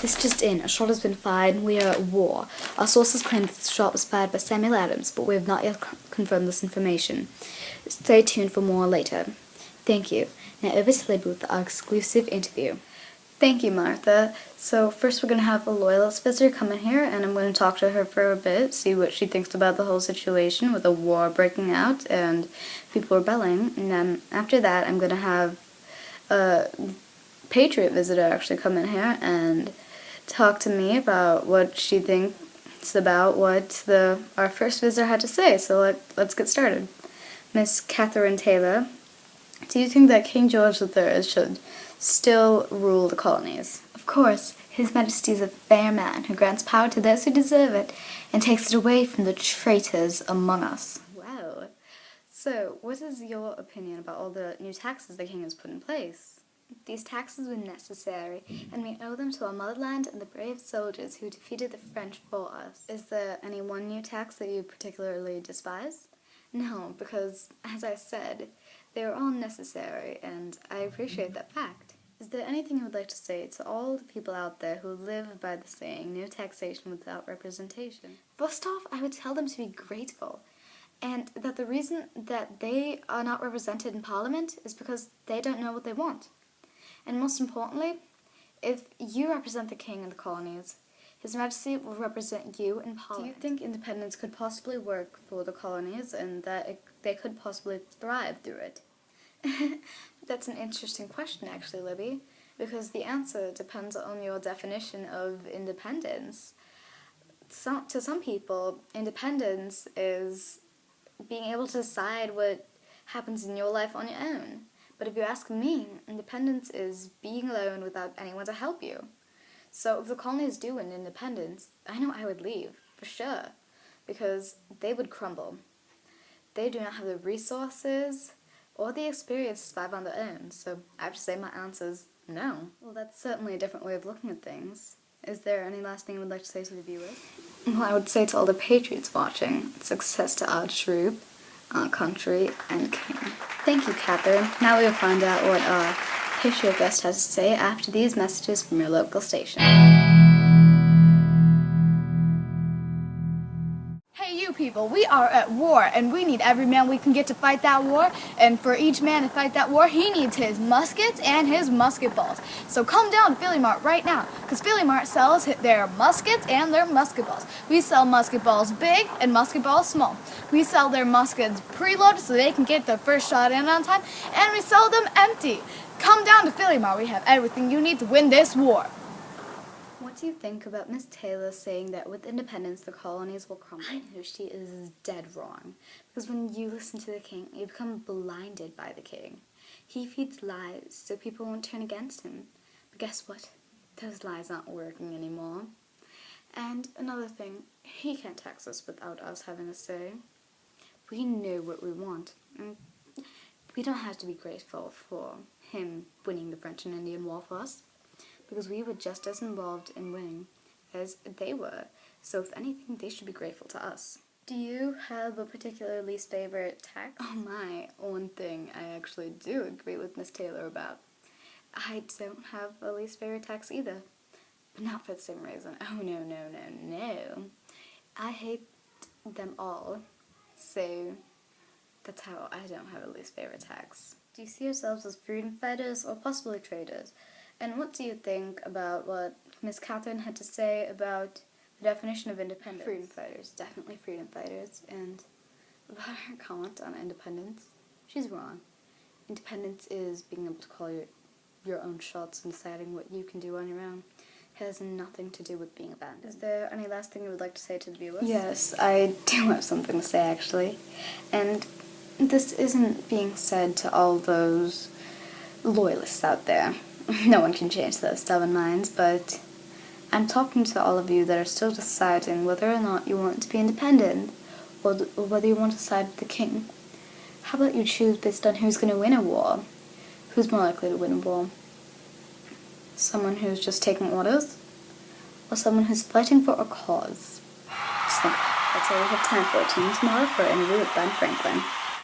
This just in, a shot has been fired and we are at war. Our sources claim that the shot was fired by Samuel Adams, but we have not yet confirmed this information. Stay tuned for more later. Thank you. Now over to Libby with our exclusive interview. Thank you, Martha. So first we're going to have a loyalist visitor come in here, and I'm going to talk to her for a bit, see what she thinks about the whole situation with a war breaking out and people rebelling. And then after that I'm going to have a Patriot visitor actually come in here and talk to me about what she thinks about what our first visitor had to say. So let's get started. Miss Catherine Taylor, do you think that King George III should still rule the colonies? Of course, His Majesty is a fair man who grants power to those who deserve it and takes it away from the traitors among us. Wow. So, what is your opinion about all the new taxes the king has put in place? These taxes were necessary, and we owe them to our motherland and the brave soldiers who defeated the French for us. Is there any one new tax that you particularly despise? No, because, as I said, they are all necessary, and I appreciate that fact. Is there anything you would like to say to all the people out there who live by the saying, no taxation without representation? First off, I would tell them to be grateful, and that the reason that they are not represented in Parliament is because they don't know what they want. And most importantly, if you represent the king in the colonies, His Majesty will represent you in Parliament. Do you think independence could possibly work for the colonies and that they could possibly thrive through it? That's an interesting question, actually, Libby, because the answer depends on your definition of independence. To some people, independence is being able to decide what happens in your life on your own. But if you ask me, independence is being alone without anyone to help you. So if the colonies do win independence, I know I would leave, for sure, because they would crumble. They do not have the resources or the experience to survive on their own, so I have to say my answer is no. Well, that's certainly a different way of looking at things. Is there any last thing you would like to say to the viewers? Well, I would say to all the patriots watching, success to our troop, our country, and king. Thank you, Catherine. Now we will find out what our Patriot guest has to say after these messages from your local station. Hey you people, we are at war and we need every man we can get to fight that war, and for each man to fight that war he needs his muskets and his musket balls. So come down to Philly Mart right now, because Philly Mart sells their muskets and their musket balls. We sell musket balls big and musket balls small. We sell their muskets preloaded so they can get their first shot in on time, and we sell them empty. Come down to Philly Mart, we have everything you need to win this war. What do you think about Miss Taylor saying that with independence the colonies will crumble? I know she is dead wrong, because when you listen to the king, you become blinded by the king. He feeds lies so people won't turn against him. But guess what? Those lies aren't working anymore. And another thing, he can't tax us without us having a say. We know what we want, and we don't have to be grateful for him winning the French and Indian War for us, because we were just as involved in winning as they were. So if anything, they should be grateful to us. Do you have a particular least favorite tax? Oh my, one thing I actually do agree with Miss Taylor about. I don't have a least favorite tax either, but not for the same reason. Oh no, no, no, no. I hate them all, so that's how I don't have a least favorite tax. Do you see yourselves as freedom fighters or possibly traitors? And what do you think about what Miss Catherine had to say about the definition of independence? Freedom fighters, definitely freedom fighters. And about her comment on independence, she's wrong. Independence is being able to call your own shots and deciding what you can do on your own. It has nothing to do with being abandoned. Is there any last thing you would like to say to the viewers? Yes, I do have something to say actually. And this isn't being said to all those loyalists out there. No one can change their stubborn minds, but I'm talking to all of you that are still deciding whether or not you want to be independent, or whether you want to side with the king. How about you choose based on who's going to win a war? Who's more likely to win a war? Someone who's just taking orders? Or someone who's fighting for a cause? Just think about it. That's all we have time for. Tune in tomorrow for an interview with Ben Franklin.